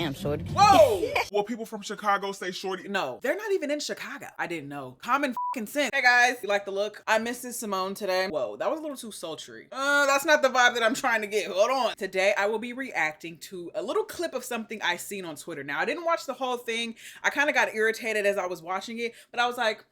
Damn, shorty. Whoa! Well, people from Chicago say shorty. No, they're not even in Chicago. I didn't know. Common fucking sense. Hey guys, you like the look? I missed this Simone today. Whoa, that was a little too sultry. That's not the vibe that I'm trying to get. Hold on. Today, I will be reacting to a little clip of something I seen on Twitter. Now, I didn't watch the whole thing. I kind of got irritated as I was watching it, but I was like,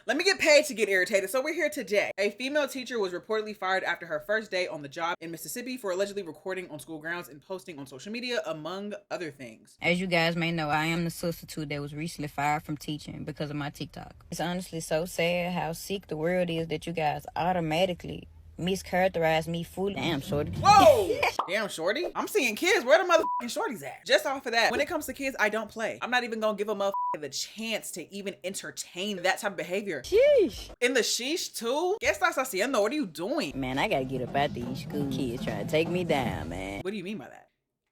let me get paid to get irritated. So we're here today. A female teacher was reportedly fired after her first day on the job in Mississippi for allegedly recording on school grounds and posting on social media, among other things. As you guys may know, I am the substitute that was recently fired from teaching because of my TikTok. It's honestly so sad how sick the world is that you guys automatically mischaracterize me fully. Damn, shorty. Whoa! Damn, shorty. I'm seeing kids. Where the motherfucking shorties at? Just off of that, when it comes to kids, I don't play. I'm not even gonna give a motherfucker the chance to even entertain that type of behavior. Sheesh. In the sheesh too? ¿Qué estás haciendo? What are you doing? Man, I gotta get up out these school kids trying to take me down, man. What do you mean by that?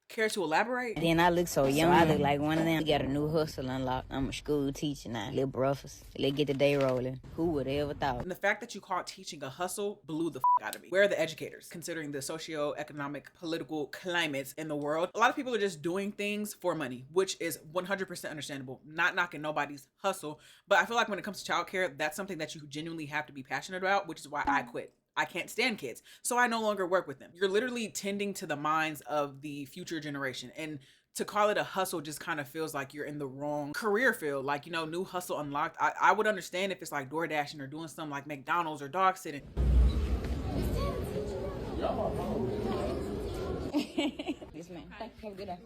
Care to elaborate? Then I look so young. I look like one of them. You got a new hustle unlocked. I'm a school teacher now. Little brothers. Let's get the day rolling. Who would ever thought? And the fact that you call teaching a hustle blew the out of me. Where are the educators? Considering the socio-economic, political climates in the world, a lot of people are just doing things for money, which is 100% understandable. Not knocking nobody's hustle, but I feel like when it comes to childcare, that's something that you genuinely have to be passionate about, which is why I quit. I can't stand kids, so I no longer work with them. You're literally tending to the minds of the future generation, and to call it a hustle just kind of feels like you're in the wrong career field. Like, you know, new hustle unlocked. I would understand if it's like door dashing or doing something like McDonald's or dog sitting. Yes, ma'am. Thank you. Have a good day.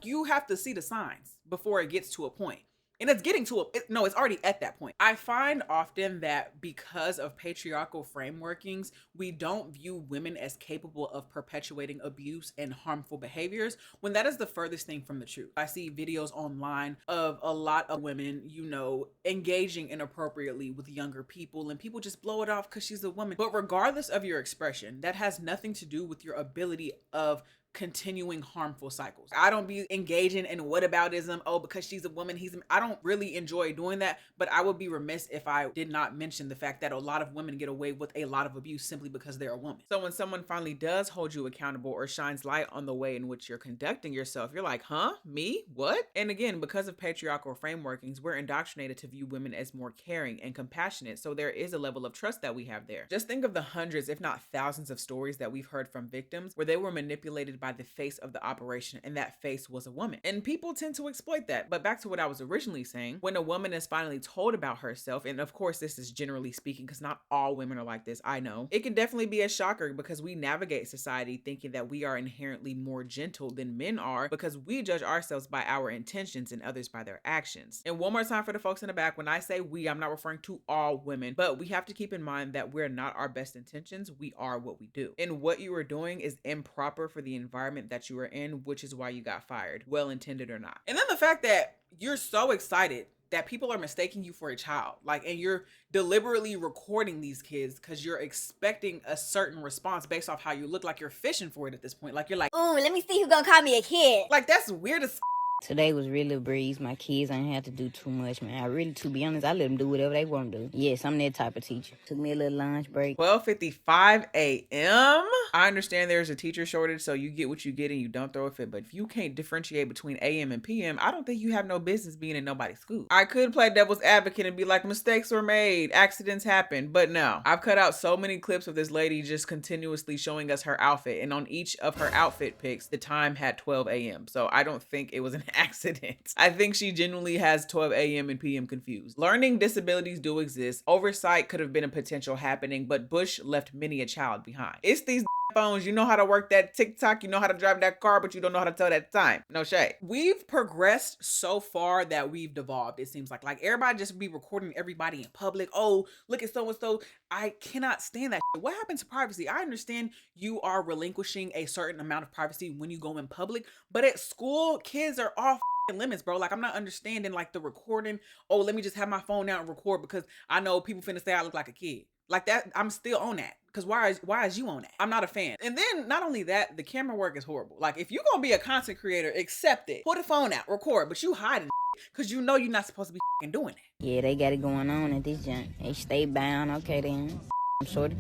You have to see the signs before it gets to a point. And it's getting to it's already at that point. I find often that because of patriarchal frameworkings, we don't view women as capable of perpetuating abuse and harmful behaviors, when that is the furthest thing from the truth. I see videos online of a lot of women, you know, engaging inappropriately with younger people, and people just blow it off because she's a woman. But regardless of your expression, that has nothing to do with your ability of continuing harmful cycles. I don't be engaging in whataboutism. Oh, because she's a woman, I don't really enjoy doing that, but I would be remiss if I did not mention the fact that a lot of women get away with a lot of abuse simply because they're a woman. So when someone finally does hold you accountable or shines light on the way in which you're conducting yourself, you're like, huh? Me? What? And again, because of patriarchal frameworkings, we're indoctrinated to view women as more caring and compassionate. So there is a level of trust that we have there. Just think of the hundreds, if not thousands of stories that we've heard from victims where they were manipulated by the face of the operation, and that face was a woman. And people tend to exploit that. But back to what I was originally saying, when a woman is finally told about herself, and of course this is generally speaking because not all women are like this, I know, it can definitely be a shocker because we navigate society thinking that we are inherently more gentle than men are because we judge ourselves by our intentions and others by their actions. And one more time for the folks in the back, when I say we, I'm not referring to all women, but we have to keep in mind that we're not our best intentions, we are what we do. And what you are doing is improper for the environment that you were in, which is why you got fired, well intended or not. And then the fact that you're so excited that people are mistaking you for a child, like, and you're deliberately recording these kids because you're expecting a certain response based off how you look, like you're fishing for it at this point. Like you're like, ooh, let me see who's gonna call me a kid. Like that's weird as Today was really a breeze. My kids ain't have to do too much, man. I really, to be honest, I let them do whatever they want to do. Yes, I'm that type of teacher. Took me a little lunch break. 12:55 a.m. I understand there's a teacher shortage, so you get what you get and you don't throw a fit. But if you can't differentiate between AM and PM, I don't think you have no business being in nobody's school. I could play devil's advocate and be like, mistakes were made, accidents happen. But no, I've cut out so many clips of this lady just continuously showing us her outfit. And on each of her outfit pics, the time had 12 a.m. So I don't think it was an accident. I think she genuinely has 12 a.m. and PM confused. Learning disabilities do exist. Oversight could have been a potential happening, but Bush left many a child behind. It's these phones. You know how to work that TikTok, you know how to drive that car, but you don't know how to tell that time. No shade. We've progressed so far that we've devolved, it seems like. Like everybody just be recording everybody in public. Oh, look at so-and-so. I cannot stand that shit. What happened to privacy? I understand you are relinquishing a certain amount of privacy when you go in public, but at school, kids are off limits, bro. Like I'm not understanding like the recording. Oh, let me just have my phone out and record because I know people finna say I look like a kid. Like that, I'm still on that. Because why is you on that? I'm not a fan. And then not only that, the camera work is horrible. Like if you're gonna be a content creator, accept it. Pull the phone out, record, but you hiding because you know you're not supposed to be doing it. Yeah, they got it going on at this joint. They stay bound. Okay then. I'm sorry.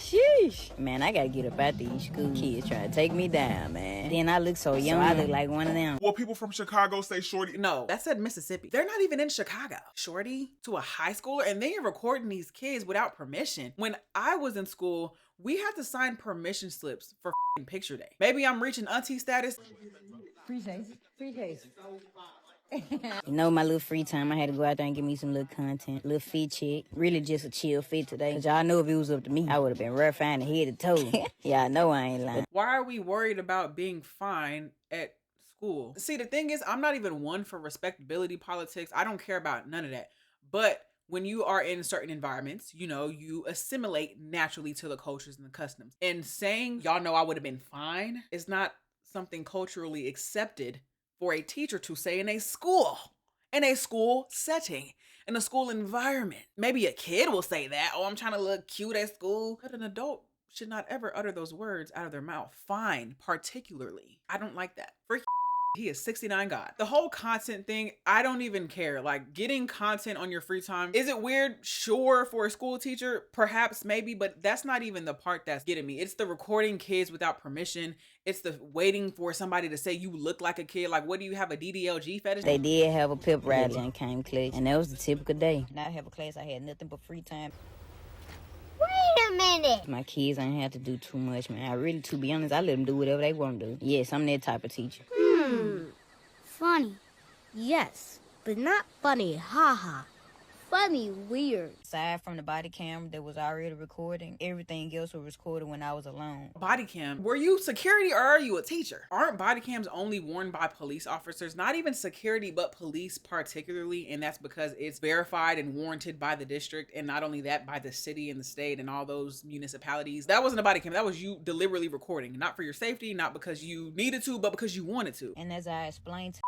Sheesh. Man, I gotta get up out these school kids trying to take me down, man. Then I look so young, I look like one of them. Well, people from Chicago say shorty. No, that said Mississippi. They're not even in Chicago. Shorty to a high schooler, and they are recording these kids without permission. When I was in school, we had to sign permission slips for picture day. Maybe I'm reaching auntie status. Free taste. You know, my little free time, I had to go out there and give me some little content, little fit check. Really just a chill fit today. Cause y'all know if it was up to me, I would have been rough fine head to toe. Y'all know I ain't lying. Why are we worried about being fine at school? See, the thing is, I'm not even one for respectability politics. I don't care about none of that. But when you are in certain environments, you know, you assimilate naturally to the cultures and the customs. And saying, y'all know I would have been fine is not something culturally accepted for a teacher to say in a school setting, in a school environment. Maybe a kid will say that, oh, I'm trying to look cute at school. But an adult should not ever utter those words out of their mouth. Fine, particularly. I don't like that. Freak. He is 69 God. The whole content thing, I don't even care. Like, getting content on your free time, is it weird? Sure, for a school teacher, perhaps, maybe, but that's not even the part that's getting me. It's the recording kids without permission. It's the waiting for somebody to say you look like a kid. Like, what do you have, a DDLG fetish? They did have a pep rally and came clutch, and that was the typical day. Now I have a class, I had nothing but free time. Wait a minute. My kids ain't have to do too much, man. I really, to be honest, I let them do whatever they want to do. Yes, I'm that type of teacher. Funny. Yes, but not funny, haha. Funny, weird. Aside from the body cam that was already recording, everything else was recorded when I was alone. Body cam. Were you security or are you a teacher? Aren't body cams only worn by police officers? Not even security, but police particularly. And that's because it's verified and warranted by the district. And not only that, by the city and the state and all those municipalities. That wasn't a body cam. That was you deliberately recording. Not for your safety, not because you needed to, but because you wanted to. And as I explained to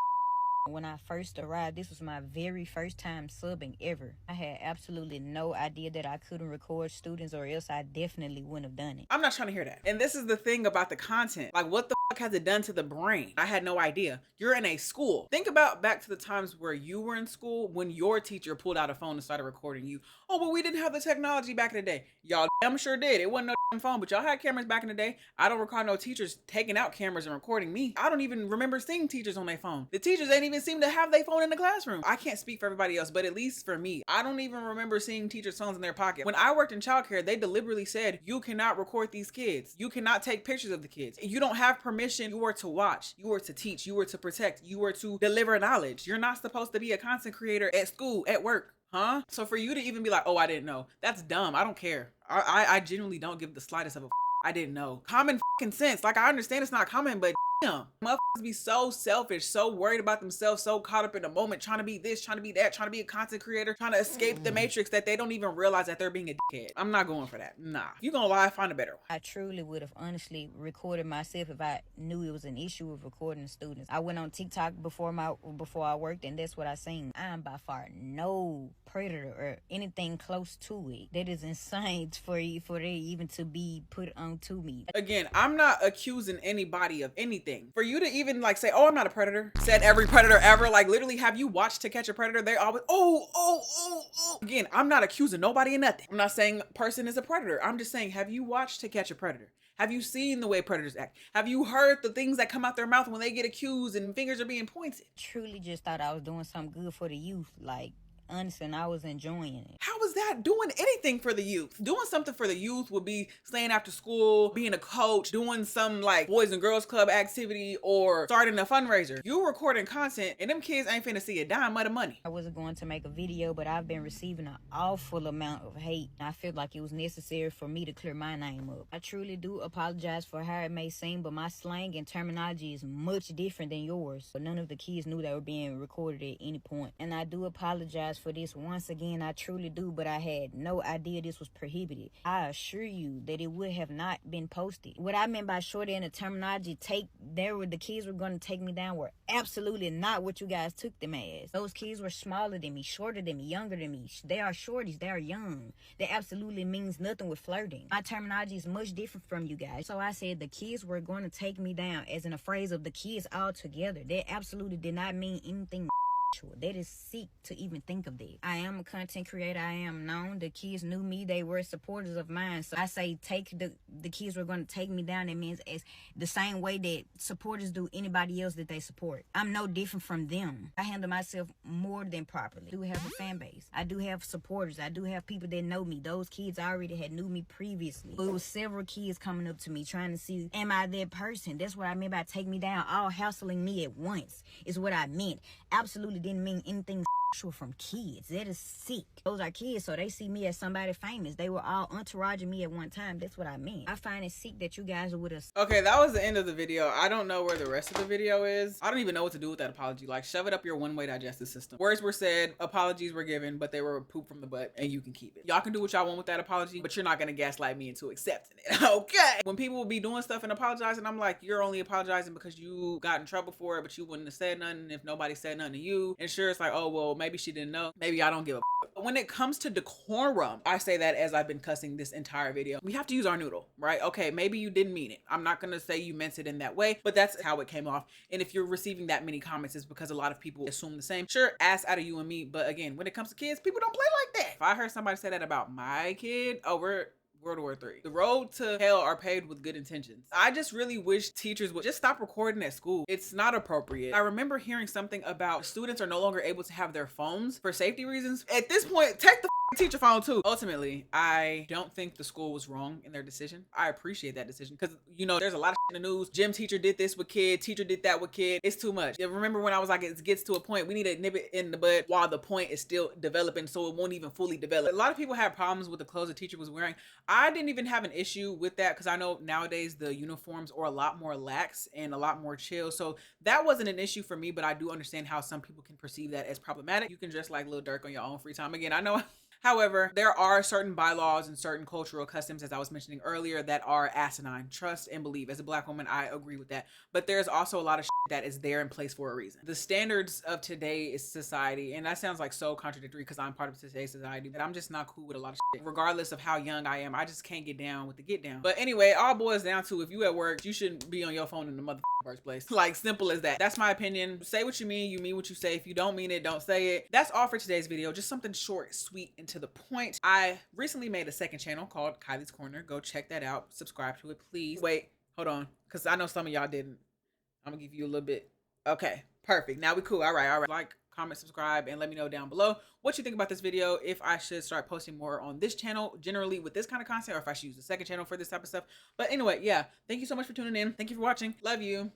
when I first arrived, this was my very first time subbing ever. I had absolutely no idea that I couldn't record students, or else I definitely wouldn't have done it. I'm not trying to hear that. And this is the thing about the content. Like, what the fuck has it done to the brain? I had no idea. You're in a school. Think about back to the times where you were in school when your teacher pulled out a phone and started recording you. Oh, but we didn't have the technology back in the day. Y'all damn sure did. It wasn't no damn phone, but y'all had cameras back in the day. I don't recall no teachers taking out cameras and recording me. I don't even remember seeing teachers on their phone. The teachers ain't even seem to have their phone in the classroom. I can't speak for everybody else, but at least for me, I don't even remember seeing teachers' phones in their pocket. When I worked in childcare, they deliberately said, you cannot record these kids. You cannot take pictures of the kids. You don't have permission. You are to watch. You are to teach. You are to protect. You are to deliver knowledge. You're not supposed to be a content creator at school, at work. Huh? So for you to even be like, oh, I didn't know. That's dumb. I don't care. I genuinely don't give the slightest of a I didn't know. Common fucking sense. Like, I understand it's not common, but damn. Motherfuckers be so selfish, so worried about themselves, so caught up in the moment, trying to be this, trying to be that, trying to be a content creator, trying to escape the matrix that they don't even realize that they're being a dickhead. I'm not going for that. Nah. If you gonna lie, find a better one. I truly would have honestly recorded myself if I knew it was an issue with recording students. I went on TikTok before I worked, and that's what I seen. I am by far no predator or anything close to it. That is insane for they even to be put onto me. Again, I'm not accusing anybody of anything. For you to even like say, oh, I'm not a predator, said every predator ever, like literally, have you watched To Catch a Predator? They always, oh. Again, I'm not accusing nobody of nothing. I'm not saying person is a predator. I'm just saying, have you watched To Catch a Predator? Have you seen the way predators act? Have you heard the things that come out their mouth when they get accused and fingers are being pointed? Truly just thought I was doing something good for the youth. Like, honestly, and I was enjoying it. How is that doing anything for the youth? Doing something for the youth would be staying after school, being a coach, doing some like Boys and Girls Club activity, or starting a fundraiser. You recording content and them kids ain't finna see a dime of the money. I wasn't going to make a video, but I've been receiving an awful amount of hate. I feel like it was necessary for me to clear my name up. I truly do apologize for how it may seem, but my slang and terminology is much different than yours. But none of the kids knew they were being recorded at any point. And I do apologize for this once again. I truly do, but I had no idea this was prohibited. I assure you that it would have not been posted. What I meant by shorty and the terminology the kids were going to take me down were absolutely not what you guys took them as. Those kids were smaller than me, shorter than me, younger than me. They are shorties, they are young. That absolutely means nothing with flirting. My terminology is much different from you guys. So I said the kids were going to take me down, as in a phrase of the kids all together. That absolutely did not mean anything. That is sick to even think of that. I am a content creator. I am known. The kids knew me. They were supporters of mine. So I say the kids were going to take me down. That means as the same way that supporters do anybody else that they support. I'm no different from them. I handle myself more than properly. I do have a fan base. I do have supporters. I do have people that know me. Those kids already had knew me previously. It was several kids coming up to me trying to see, am I that person? That's what I meant by take me down. All hassling me at once is what I meant. Absolutely didn't mean anything sexual from kids. That is sick. Those are kids, so they see me as somebody famous. They were all entouraging me at one time. That's what I meant. I find it sick that you guys are with us. Okay, that was the end of the video. I don't know where the rest of the video is. I don't even know what to do with that apology. Like, shove it up your one-way digestive system. Words were said, apologies were given, but they were poop from the butt, and you can keep it. Y'all can do what y'all want with that apology, but you're not gonna gaslight me into accepting it. Okay. When people will be doing stuff and apologizing, I'm like, you're only apologizing because you got in trouble for it, but you wouldn't have said nothing if nobody said nothing to you. And sure, it's like, oh, well, maybe she didn't know. Maybe I don't give a f. But when it comes to decorum, I say that as I've been cussing this entire video. We have to use our noodle, right? Okay, maybe you didn't mean it. I'm not gonna say you meant it in that way, but that's how it came off. And if you're receiving that many comments, it's because a lot of people assume the same. Sure, ass out of you and me, but again, when it comes to kids, people don't play like that. If I heard somebody say that about my kid, oh, we're World War III. The road to hell are paved with good intentions. I just really wish teachers would just stop recording at school. It's not appropriate. I remember hearing something about students are no longer able to have their phones for safety reasons. At this point, take the teacher phone too. Ultimately, I don't think the school was wrong in their decision. I appreciate that decision because, you know, there's a lot of in the news. Gym teacher did this with kid, teacher did that with kid. It's too much. Remember when I was like, it gets to a point, we need to nip it in the bud while the point is still developing so it won't even fully develop. A lot of people have problems with the clothes the teacher was wearing. I didn't even have an issue with that because I know nowadays the uniforms are a lot more lax and a lot more chill. So that wasn't an issue for me, but I do understand how some people can perceive that as problematic. You can dress like Lil Durk on your own free time. Again, I know. However, there are certain bylaws and certain cultural customs, as I was mentioning earlier, that are asinine. Trust and believe. As a Black woman, I agree with that. But there's also a lot of shit that is there in place for a reason. The standards of today's society, and that sounds like so contradictory because I'm part of today's society, but I'm just not cool with a lot of shit. Regardless of how young I am, I just can't get down with the get down. But anyway, it all boils down to if you at work, you shouldn't be on your phone in the first place. Like, simple as that. That's my opinion. Say what you mean what you say. If you don't mean it, don't say it. That's all for today's video. Just something short, sweet, and to the point. I recently made a second channel called Kylie's Corner. Go check that out. Subscribe to it, please. Wait, hold on, because I know some of y'all didn't. I'm gonna give you a little bit. Okay, perfect. Now we cool. All right. Like, comment, subscribe, and let me know down below what you think about this video. If I should start posting more on this channel generally with this kind of content, or if I should use the second channel for this type of stuff. But anyway, yeah, thank you so much for tuning in. Thank you for watching. Love you.